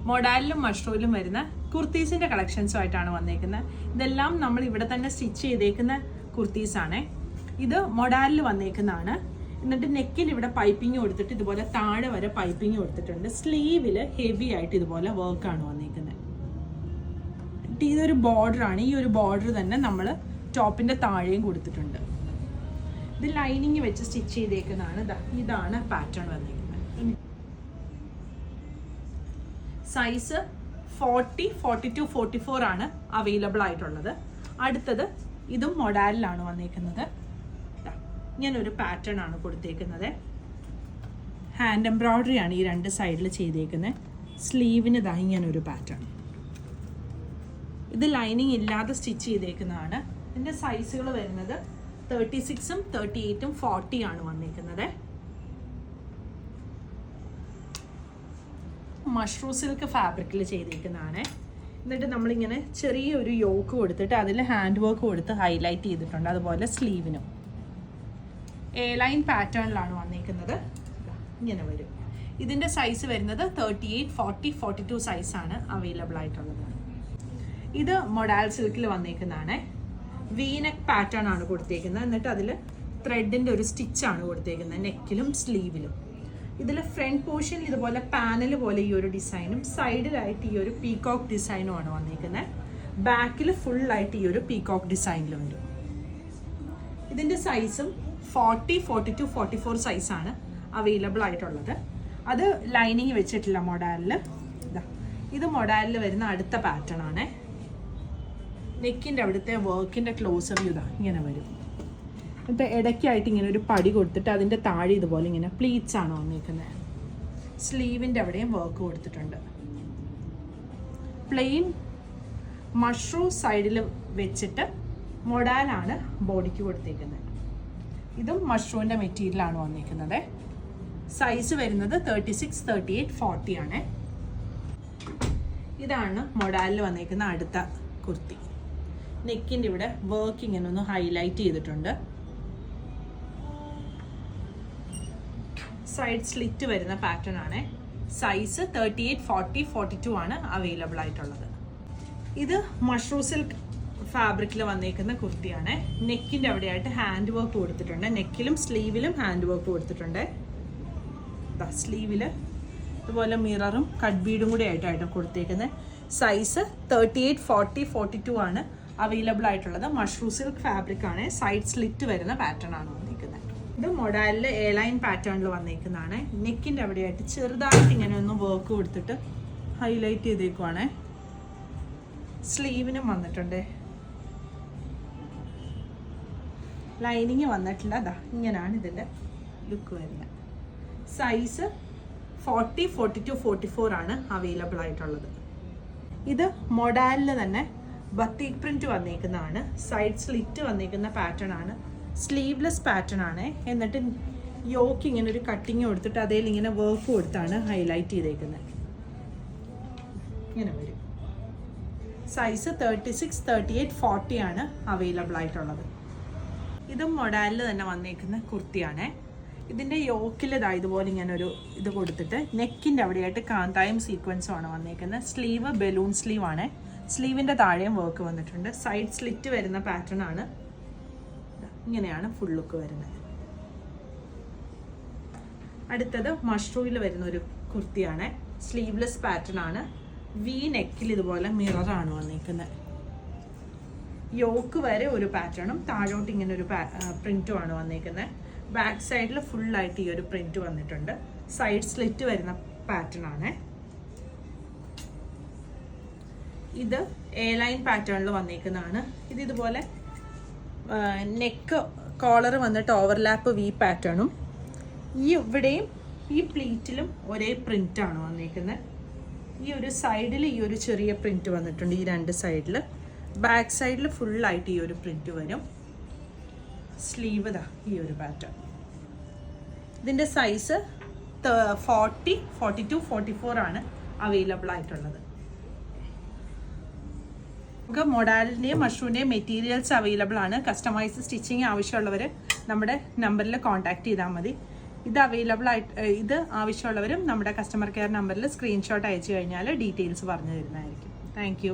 മോഡാലിലും മഷ്റൂമിലും വരുന്ന കുർത്തീസിന്റെ കളക്ഷൻസുമായിട്ടാണ് വന്നേക്കുന്നത്. ഇതെല്ലാം നമ്മൾ ഇവിടെ തന്നെ സ്റ്റിച്ച് ചെയ്തേക്കുന്ന കുർത്തീസാണ്. ഇത് മൊഡാലിൽ വന്നേക്കുന്നതാണ്. എന്നിട്ട് നെക്കിൽ ഇവിടെ പൈപ്പിംഗ് കൊടുത്തിട്ട് ഇതുപോലെ താഴെ വരെ പൈപ്പിംഗ് കൊടുത്തിട്ടുണ്ട്. സ്ലീവില് ഹെവി ആയിട്ട് ഇതുപോലെ വർക്കാണ് വന്നേക്കുന്നത്. ഇതൊരു ബോർഡറാണ്. ഈ ഒരു ബോർഡർ തന്നെ നമ്മൾ ടോപ്പിന്റെ താഴെയും കൊടുത്തിട്ടുണ്ട്. ഇത് ലൈനിങ് വെച്ച് സ്റ്റിച്ച് ചെയ്തേക്കുന്നതാണ്. ഇതാണ് പാറ്റേൺ വന്നിരിക്കുന്നത്. സൈസ് 40, 42, 44 ആണ് അവൈലബിൾ ആയിട്ടുള്ളത്. അടുത്തത് ഇതും മൊഡാലിലാണ് വന്നിരിക്കുന്നത്. ഇങ്ങനൊരു പാറ്റേൺ ആണ് കൊടുത്തേക്കുന്നത്. ഹാൻഡ് എംബ്രോയിഡറി ആണ് ഈ രണ്ട് സൈഡിൽ ചെയ്തേക്കുന്നത്. സ്ലീവിന് ഇങ്ങനൊരു പാറ്റേൺ. ഇത് ലൈനിങ് ഇല്ലാതെ സ്റ്റിച്ച് ചെയ്തേക്കുന്നതാണ്. ഇതിൻ്റെ സൈസുകൾ വരുന്നത് 36ഉം 38ഉം 40 ആണ് വന്നിരിക്കുന്നത്. മഷ്റൂം സിൽക്ക് ഫാബ്രിക്കിൽ ചെയ്തിരിക്കുന്നതാണ്. എന്നിട്ട് നമ്മളിങ്ങനെ ചെറിയൊരു യോക്ക് കൊടുത്തിട്ട് അതിൽ ഹാൻഡ് വർക്ക് കൊടുത്ത് ഹൈലൈറ്റ് ചെയ്തിട്ടുണ്ട്. അതുപോലെ സ്ലീവിനും ലൈൻ പാറ്റേണിലാണ് വന്നിരിക്കുന്നത്. ഇങ്ങനെ വരും. ഇതിൻ്റെ സൈസ് വരുന്നത് 38, 40, 42 സൈസാണ് അവൈലബിൾ ആയിട്ടുള്ളത്. ഇത് മൊഡാൽ സിൽക്കിൽ വന്നിരിക്കുന്നതാണ്. വീനെക്ക് പാറ്റേൺ ആണ് കൊടുത്തേക്കുന്നത്. എന്നിട്ട് അതിൽ ത്രെഡിൻ്റെ ഒരു സ്റ്റിച്ചാണ് കൊടുത്തേക്കുന്നത് നെക്കിലും സ്ലീവിലും. ഇതിൽ ഫ്രണ്ട് പോർഷനിൽ ഇതുപോലെ പാനൽ പോലെ ഈ ഒരു ഡിസൈനും സൈഡിലായിട്ട് ഈ ഒരു പീകോക്ക് ഡിസൈനും ആണ് വന്നിരിക്കുന്നത്. ബാക്കിൽ ഫുള്ളായിട്ട് ഈ ഒരു പീകോക്ക് ഡിസൈനിൽ വരും. ഇതിൻ്റെ സൈസും 40, 42, 44 സൈസാണ് അവൈലബിൾ ആയിട്ടുള്ളത്. അത് ലൈനിങ് വെച്ചിട്ടില്ല മൊഡാലിൽ. ഇത് മൊഡാലിൽ വരുന്ന അടുത്ത പാറ്റേൺ ആണ്. നെക്കിൻ്റെ അവിടുത്തെ വർക്കിൻ്റെ ക്ലോസർ ഇങ്ങനെ വരും. ഇപ്പം ഇടയ്ക്കായിട്ട് ഇങ്ങനെ ഒരു പടി കൊടുത്തിട്ട് അതിൻ്റെ താഴെ ഇതുപോലെ ഇങ്ങനെ പ്ലീറ്റ്സ് ആണ് വന്നിരിക്കുന്നത്. സ്ലീവിൻ്റെ അവിടെയും വർക്ക് കൊടുത്തിട്ടുണ്ട്. പ്ലെയിൻ മഷ്റൂം സൈഡിൽ വെച്ചിട്ട് മൊഡാലാണ് ബോഡിക്ക് കൊടുത്തേക്കുന്നത്. ഇതും മഷ്റൂമിൻ്റെ മെറ്റീരിയലാണ് വന്നിരിക്കുന്നത്. സൈസ് വരുന്നത് 36, 38, 40 ആണ്. ഇതാണ് മൊഡാലിൽ വന്നിരിക്കുന്ന അടുത്ത കുർത്തി. നെക്കിൻ്റെ ഇവിടെ വർക്ക് ഇങ്ങനെ ഒന്ന് ഹൈലൈറ്റ് ചെയ്തിട്ടുണ്ട്. സൈഡ് സ്ലിറ്റ് വരുന്ന പാറ്റേൺ ആണ്. സൈസ് 38, 40, 42 ആണ് അവൈലബിൾ ആയിട്ടുള്ളത്. ഇത് മഷ്റൂം സിൽക്ക് ഫാബ്രിക്കിൽ വന്നിരിക്കുന്ന കുർത്തിയാണ്. നെക്കിൻ്റെ അവിടെയായിട്ട് ഹാൻഡ് വർക്ക് കൊടുത്തിട്ടുണ്ട്. നെക്കിലും സ്ലീവിലും ഹാൻഡ് വർക്ക് കൊടുത്തിട്ടുണ്ട്. സ്ലീവിൽ ഇതുപോലെ മിററും കട്ട് ബീഡും കൂടി ആയിട്ടാണ് കൊടുത്തേക്കുന്നത്. സൈസ് 38, 40, 42 ആണ് അവൈലബിൾ ആയിട്ടുള്ളത്. മഷ്റൂം സിൽക്ക് ഫാബ്രിക് ആണ്. സൈഡ് സ്ലിറ്റ് വരുന്ന പാറ്റേൺ ആണ് വന്നിരിക്കുന്നത്. ഇത് മൊഡാലിൽ ലൈൻ പാറ്റേണിൽ വന്നിരിക്കുന്നതാണ്. നെക്കിൻ്റെ അവിടെയായിട്ട് ചെറുതായിട്ട് ഇങ്ങനെ ഒന്ന് വർക്ക് കൊടുത്തിട്ട് ഹൈലൈറ്റ് ചെയ്തേക്കുവാണ്. സ്ലീവിനും വന്നിട്ടുണ്ട്. ലൈനിങ് വന്നിട്ടില്ല. ഇങ്ങനെയാണ് ഇതിൻ്റെ ലുക്ക് വരുന്നത്. സൈസ് 40, 42, 44 ആണ് അവൈലബിൾ ആയിട്ടുള്ളത്. ഇത് മൊഡാലിൽ തന്നെ ബത്തീക് പ്രിന്റ് വന്നിരിക്കുന്നതാണ്. സൈഡ് സ്ലിറ്റ് വന്നിരിക്കുന്ന പാറ്റേൺ ആണ്. സ്ലീവ്ലെസ് പാറ്റേൺ ആണ്. എന്നിട്ട് യോക്ക് ഇങ്ങനെ ഒരു കട്ടിങ് കൊടുത്തിട്ട് അതിൽ ഇങ്ങനെ വർക്ക് കൊടുത്താണ് ഹൈലൈറ്റ് ചെയ്തേക്കുന്നത്. ഇങ്ങനെ വരും. സൈസ് 36, 38, 40 ആണ് അവൈലബിൾ ആയിട്ടുള്ളത്. ഇതും മൊഡാലിൽ തന്നെ വന്നിരിക്കുന്ന കുർത്തിയാണ്. ഇതിൻ്റെ യോക്കിൽ ഇതുപോലെ ഇങ്ങനെ ഒരു ഇത് കൊടുത്തിട്ട് നെക്കിൻ്റെ അവിടെയായിട്ട് കാന്തായും സീക്വൻസും ആണ് വന്നിരിക്കുന്നത്. സ്ലീവ് ബലൂൺ സ്ലീവ് ആണ്. സ്ലീവിൻ്റെ താഴെയും വർക്ക് വന്നിട്ടുണ്ട്. സൈഡ് സ്ലിറ്റ് വരുന്ന പാറ്റേൺ ആണ്. ഇങ്ങനെയാണ് ഫുൾ ലുക്ക് വരുന്നത്. അടുത്തത് മഷ്റൂമിൽ വരുന്ന ഒരു കുർത്തിയാണ്. സ്ലീവ്ലെസ് പാറ്റേൺ ആണ്. വി നെക്കിൽ ഇതുപോലെ മിററാണ് വന്നിരിക്കുന്നത്. യോക്ക് വരെ ഒരു പാറ്റേണും താഴോട്ട് ഇങ്ങനെ ഒരു പ്രിന്റും ആണ് വന്നിരിക്കുന്നത്. ബാക്ക് സൈഡിൽ ഫുള്ളായിട്ട് ഈ ഒരു പ്രിന്റ് വന്നിട്ടുണ്ട്. സൈഡ് സ്ലിറ്റ് വരുന്ന പാറ്റേൺ ആണ്. ഇത് ലൈൻ പാറ്റേണിൽ വന്നിരിക്കുന്നതാണ്. ഇത് ഇതുപോലെ നെക്ക് കോളർ വന്നിട്ട് ഓവർലാപ്പ് വി പാറ്റേണും ഇവിടെയും ഈ പ്ലീറ്റിലും ഒരേ പ്രിന്റാണ് വന്നിരിക്കുന്നത്. ഈ ഒരു സൈഡിൽ ഈ ഒരു ചെറിയ പ്രിന്റ് വന്നിട്ടുണ്ട്. ഈ രണ്ട് സൈഡിൽ ബാക്ക് സൈഡിൽ ഫുള്ളായിട്ട് ഈ ഒരു പ്രിന്റ് വരും. സ്ലീവ് ഈ ഒരു പാറ്റേൺ. ഇതിൻ്റെ സൈസ് 40, 42, 44 ആണ് അവൈലബിൾ ആയിട്ടുള്ളത്. നമുക്ക് മൊഡാലിൻ്റെയും മഷ്റൂമിൻ്റെയും മെറ്റീരിയൽസ് അവൈലബിൾ ആണ്. കസ്റ്റമൈസ് സ്റ്റിച്ചിങ് ആവശ്യമുള്ളവർ നമ്മുടെ നമ്പറിൽ കോൺടാക്ട് ചെയ്താൽ മതി. ഇത് അവൈലബിൾ ആയിട്ട് ഇത് ആവശ്യമുള്ളവരും നമ്മുടെ കസ്റ്റമർ കെയർ നമ്പറിൽ സ്ക്രീൻഷോട്ട് അയച്ചു കഴിഞ്ഞാൽ ഡീറ്റെയിൽസ് പറഞ്ഞു തരുന്നതായിരിക്കും. താങ്ക്